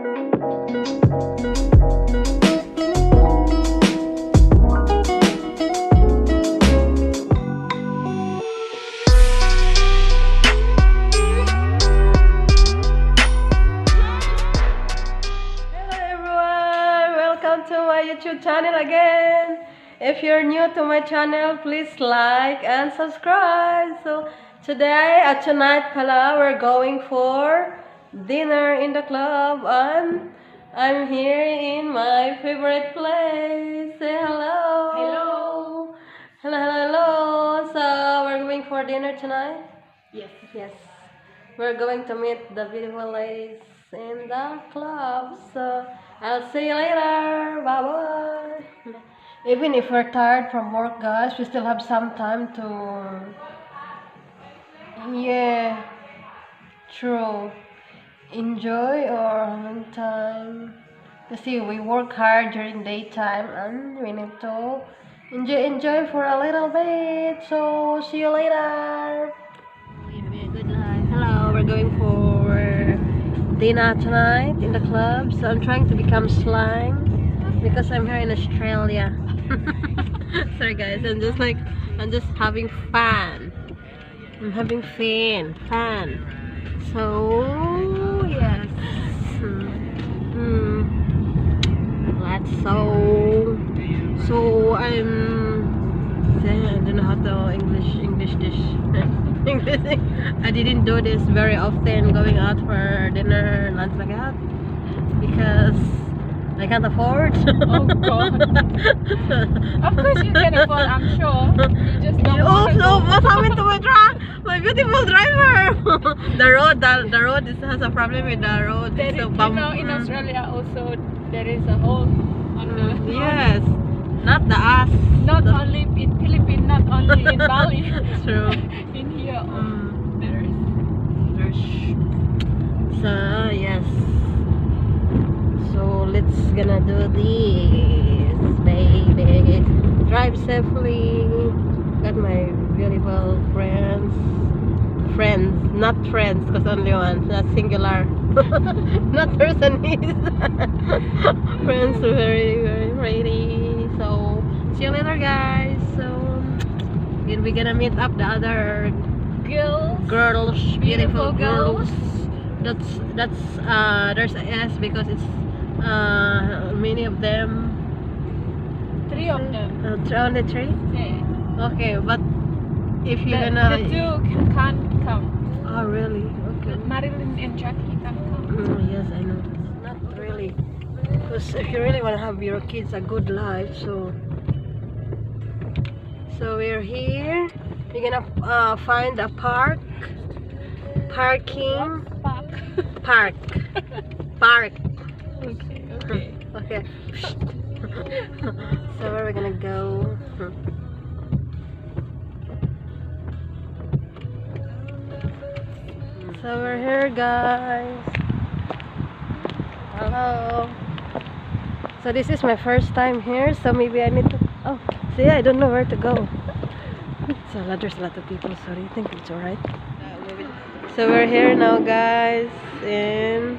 To my YouTube channel again. If you're new to my channel, please like and subscribe. So tonight pala, we're going for dinner in the club, and I'm here in my favorite place. Say hello. Hello. Hello, hello, hello. So we're going for dinner tonight. Yes. We're going to meet the beautiful ladies in the club. So I'll see you later. Bye bye. Even if we're tired from work, guys, we still have some time to. Yeah, true. Enjoy our own time. You see, we work hard during daytime, and we need to enjoy for a little bit. So see you later. Good night. Hello, we're going for dinner tonight in the club. So I'm trying to become slang because I'm here in Australia. Sorry guys, I'm just having fun. I'm having fun. So yes. Let's so I don't know how to English dish. I didn't do this very often, going out for dinner, lunch like that, because I can't afford. Oh God! Of course you can afford. I'm sure. You just don't want to So what happened to my truck? My beautiful driver. the road has a problem with the road. There is, so in Australia also there is a hole on the yes, not the ass. Not only in Philippines, not only in Bali. True. In here, there's. So yes. So let's gonna do this, baby. Drive safely. Got my beautiful friends, not friends, because only one, not singular. Not person is. Friends, very pretty. So see you later, guys. So we're gonna meet up the other girls, beautiful girls. That's there's a S because it's many of them. 3 of them. Only 3? Yeah. Okay, but if you're The gonna 2 can't come. oh really? Okay. Marilyn and Jackie can't come. Yes, I know. Not really, because if you really want to have your kids a good life, so we're here. We're gonna find a parking. Park. Okay. Okay. So where are we gonna go? So we're here, guys. Hello. So this is my first time here, so maybe I need to. Oh, see, I don't know where to go. So there's a lot of people. Sorry, I think it's alright. So we're here now, guys, in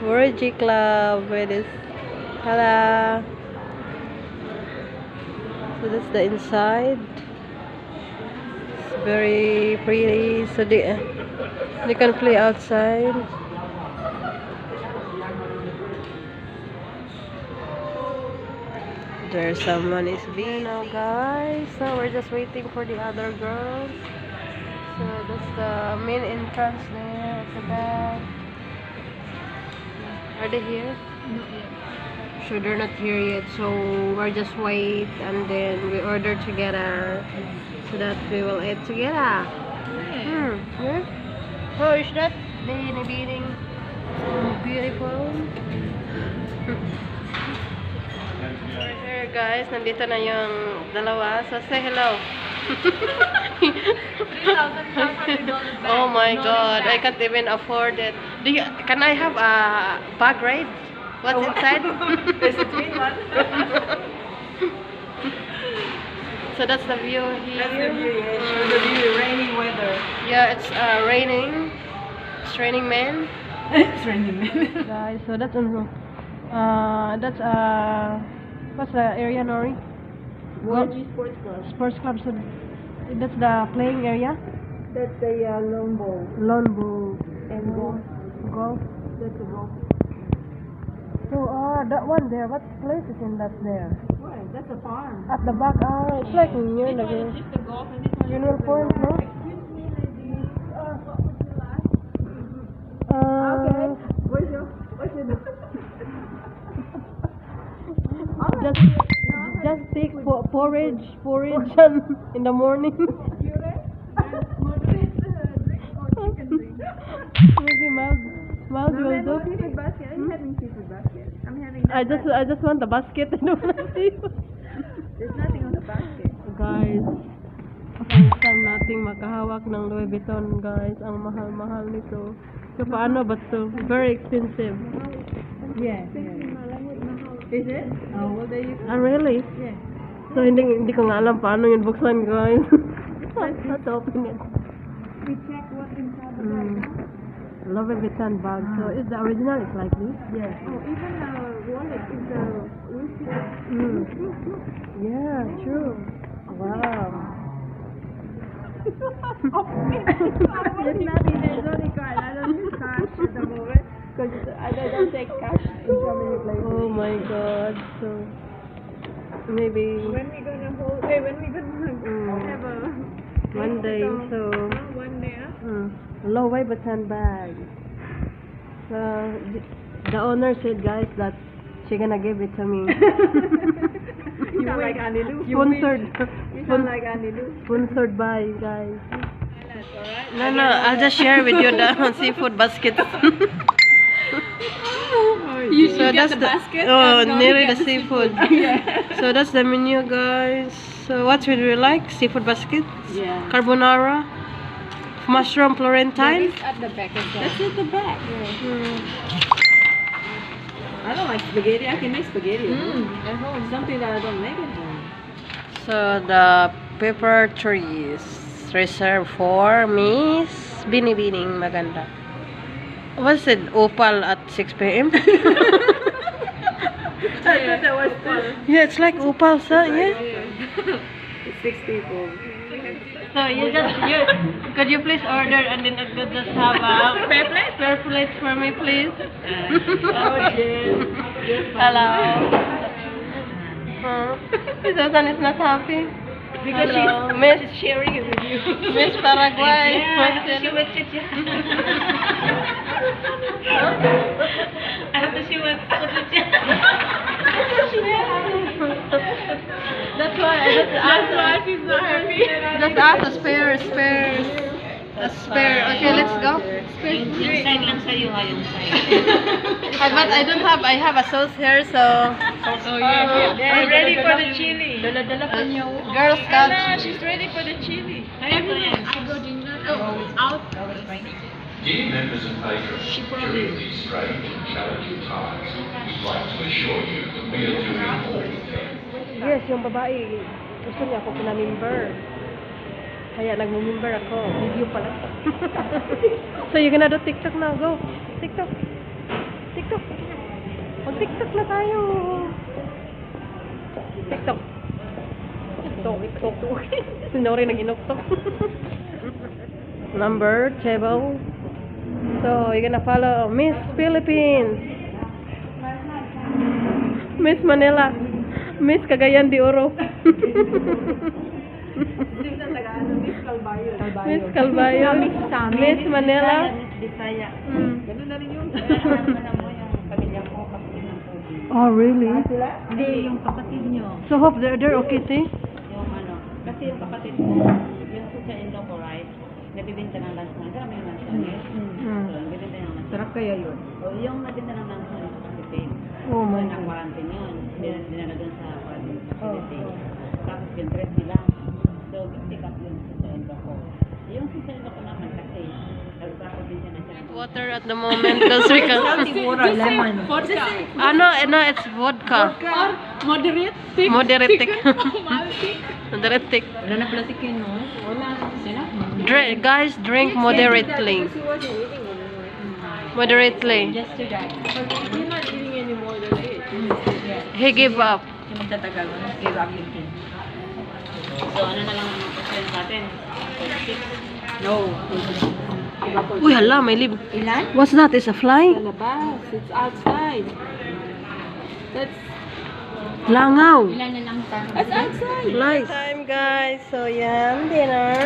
Wariji Club with this. Hello. So that's the inside. It's very pretty. So they can play outside. There's someone is now, guys. So we're just waiting for the other girls. So that's the main entrance there at the back. Are they here? Not yet. So they're not here yet. So we're just wait, and then we order together so that we will eat together. Yeah. Oh, is that the beating? Beautiful. We're here, guys. Nandito na yung dalawa. So say hello. $3,500 Oh my God, I can't even afford it. Can I have a bag ride? What's inside? There's a twin one. So that's the view here. That's the view, yeah. The view, raining weather. Yeah, it's raining. It's raining, man. It's raining, man. Guys, so that's that's what's the area, Nori? Sports Club. Sports club. So that's the playing area. That's the lone bowl. Lawn bowl. And golf. Golf. That's a golf. So that one there, what place is in that there? What? That's a farm. At the back, it's like near the Just the golf and this one funeral is the point, no? Excuse me, ladies. What would you like? Okay. What's your Just take porridge in the morning. Maybe mild will do. Seafood basket. I'm having seafood basket. I'm having that. I just want the basket. I don't want seafood. There's nothing on the basket. Guys, first time nating makahawak ng Louis Vuitton, guys. Ang mahal-mahal nito. So paano ba to? Very expensive. Yeah. Is it? Oh, well, there you go. Really? Yeah. So hindi ko nga alam paano yun buksan, guys. Let's open it. We check what's inside the bag. Louis Vuitton bag. So is the original is like this? Yeah. Oh, even the wallet is the Yeah, true. Wow. There's nothing. There's only card. I don't use cash at the moment because I don't take cash in so many places. Oh my God. So maybe When we gonna hold? Hey, when we gonna have a one day. So one day? Louis Vuitton bag. So the owner said, guys, that she gonna give it to me. You sound like Annie Lou. Sponsored. You sound like Annie Lou. Sponsored by, guys. That's alright. No, I'll just share with you the seafood basket. You So get that's the basket. oh, and nearly get the seafood. Yeah. So that's the menu, guys. So what would you like? Seafood basket, Yeah. carbonara, mushroom Florentine. It's at the back as well. That's at the back. Mm. I don't like spaghetti. I can make spaghetti at home. Something that I don't make at home. So the pepper trees reserved for Miss Binibining Maganda. What's it? Opal at 6 p.m. I thought that was Yeah, it's like opal, sir. Yeah. It's 6 people. So could you please order and then I could just have a spare plates for me, please. Hello. Susan is not happy Because Hello. she's sharing it with you. Miss Paraguay. She was That's why I just asked. she's not happy. Just ask a spare. A spare. Okay, let's go. Yung side lang sa'yo ha, yung side. But I don't have. I have a sauce here, so. Oh yeah. I'm ready for the chili. Dala-dala pa niyo. Girl Scouts. She's ready for the chili. Ito yan. Out. Dear members and patrons, during these strange and challenging times, we'd like to assure you that we are doing all we can. Yes, yung babae, gusto niya ako pinamember. Kaya nag-member ako. Video pala. So you're gonna do TikTok now. Go. TikTok. Mag-TikTok na tayo. TikTok. Sinori nag-inoktok. Number, table. So you're gonna follow Miss Philippines. Miss Manila. Miss Cagayan de Oro. Miss Calvayo. Miss Manila. Miss Bisaya. Ganun na rin yun. Alam mo yung pamilya ko, kapatid ng tubig. Oh, really? Hindi, yung kapatid nyo. So hope they're okay, see? Yung ano, kasi yung kapatid ko, yung sister-in-law ko, right? Nabibinta ng lunch mo. Alam mo yung lunch mo? So, nabibinta ng lunch. Sarap kaya yun. O, yung nabinta ng lunch mo sa Philippines. Oh my Na God. quarantine yun. Dinala doon sa quarantine sa Philippines. Tapos yung tres nila. So, pick up yung sister-in-law ko. Yung sister-in-law ko naman kasi, nagkakot din siya na siya. Water at the moment because we can. Vodka. No, it's vodka. Or moderate. Thick. Moderate. Mild thick. Moderate. Wala na plastikin, no? Wala. Sila? Guys, drink moderately. She wasn't eating anymore. Moderately. Just to that. But you're not eating any more than 8. Yeah. He give up. Yung magtatagal mo, give up yung thing. So, ano na lang ang percent natin? 46? No. Uy, hala, may lib. Ilan? What's that? Is a fly? Sa labas. It's outside. That's Langaw. Ilan na lang tayo? That's outside. Nice. Time, guys. So, yan. Dinner.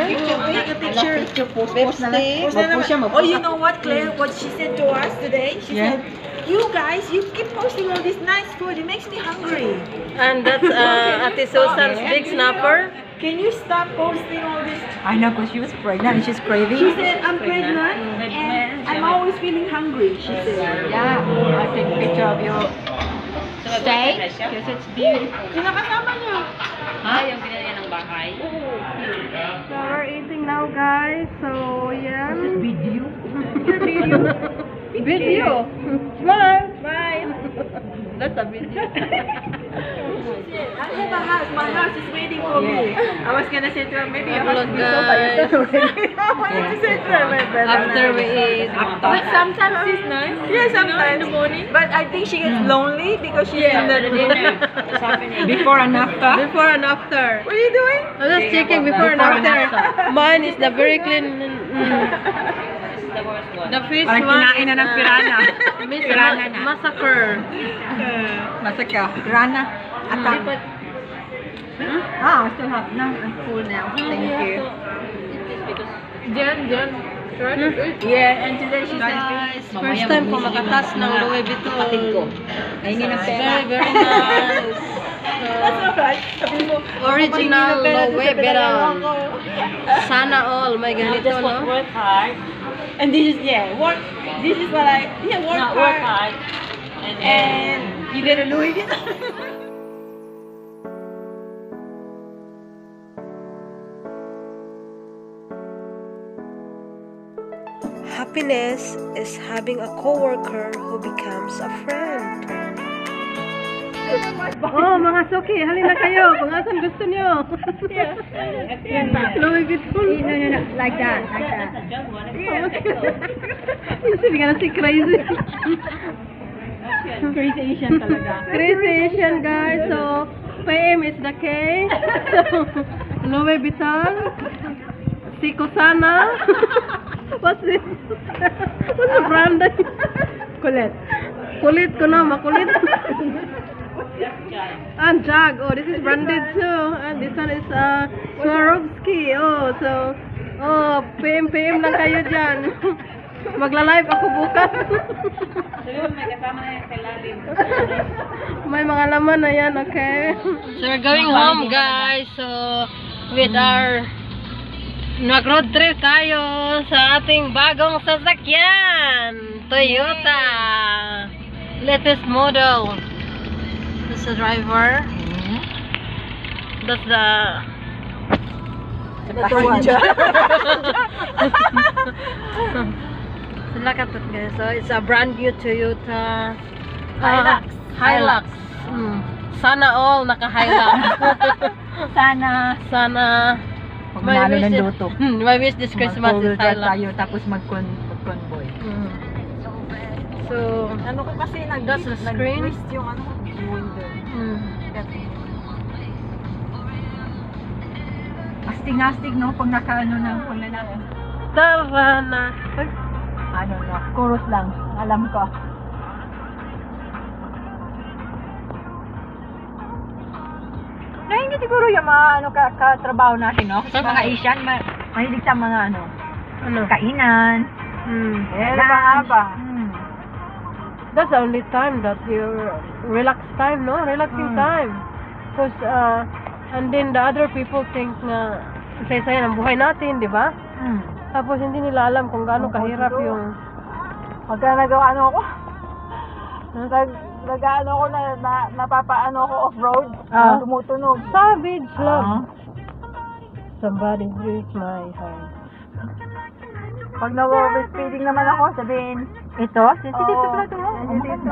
Take a picture. Post na lang. Oh, you know what, Claire? What she said to us today? She Yeah. said, "You guys, you keep posting all this nice food. It makes me hungry. And that's Ate Susan's big snapper. Can you stop posting all this?" I know, because she was pregnant and she's craving. She said, "I'm pregnant and I'm always feeling hungry." She said. Yeah, I'll take a picture of your steak because it's beautiful. Kinakasama niya. Ha? Yung pinalagyan ng bahay? So, we're eating now, guys. So, yan. Video? Video. Smile. Smile. That's a video. I have a house. My house is waiting for me. I was gonna say to her, maybe your house Hello, will be so tired guys. already. I wanted to say to her, my brother. After we eat. But sometimes it's nice. Yeah, sometimes. In the morning. But I think she gets lonely because she's in the dinner. What's happening? Before and after? Before and after. What are you doing? I'm just checking before and after. Mine is the very clean. The worst one. The fish Parang one kinain na ng piranha. Miss Piranha na. Massacre. Masaka. Piranha. Attack. I still have no. I'm full now. Thank you. Jen. Yeah, and today she said, Guys, first time ko makatas ng Louis Vuitton. Kainin ng pera. Very, very nice. That's alright. Sabi mo, Original Louis Vuitton. Sana all. May ganito, no? Work hard. and this is, work. This is what work Not hard. work hard. And you get a Louis Vuitton. Happiness is having a coworker who becomes a friend. Oh, mga suki, halina kayo kung asan gusto nyo. Louis Vuitton. No, like that. You should be gonna see crazy. Crazy Asian talaga. Crazy Asian, guys. So, PM is the K. So, Louis Vuitton. Si Kusana. What's this? What's the brand? Kulit. Kulit ko na, makulit. And Jag. Oh, this is branded too. And this one is Swarovski. Oh, so, PM lang kayo dyan. Magla-live ako bukas. May kasama na yung kailalim. May mga laman na yan, okay? So, we're going home, guys. So, with our nag-road trip tayo sa ating bagong sasakyan. Toyota. Latest model. That's the driver. That's the passenger. So, look at that, guys. So, it's a brand new Toyota Hilux. Sana all naka-Hilux. Sana. Pag manalo ng loto. My wish this Christmas is Hilux. tayo, tapos mag-convoy. So, Ano ko kasi that's the screen. nag-twist yung ano ko. Astig-astig, no? Pag nakaano ng lalaki. Tara na. Ano, no? Chorus lang. Alam ko. Nahingi siguro yung mga katrabaho natin, no? Kasi mga Asian, mahilig sa mga Ano? kainan. Mahaba. That's the only time that you relax time, no? Relaxing time. Because, and then the other people think na saya-saya ng buhay natin, di ba? Tapos hindi nila alam kung gaano kahirap yung Pagka nag-ano ako, nag-ano ako napapaano ako off-road, tumutunog. savage love. Somebody break my heart. Pag na-over-speeding naman ako, sabihin, Ito? Sensitive Oo. to pala ito, no? Sensitive.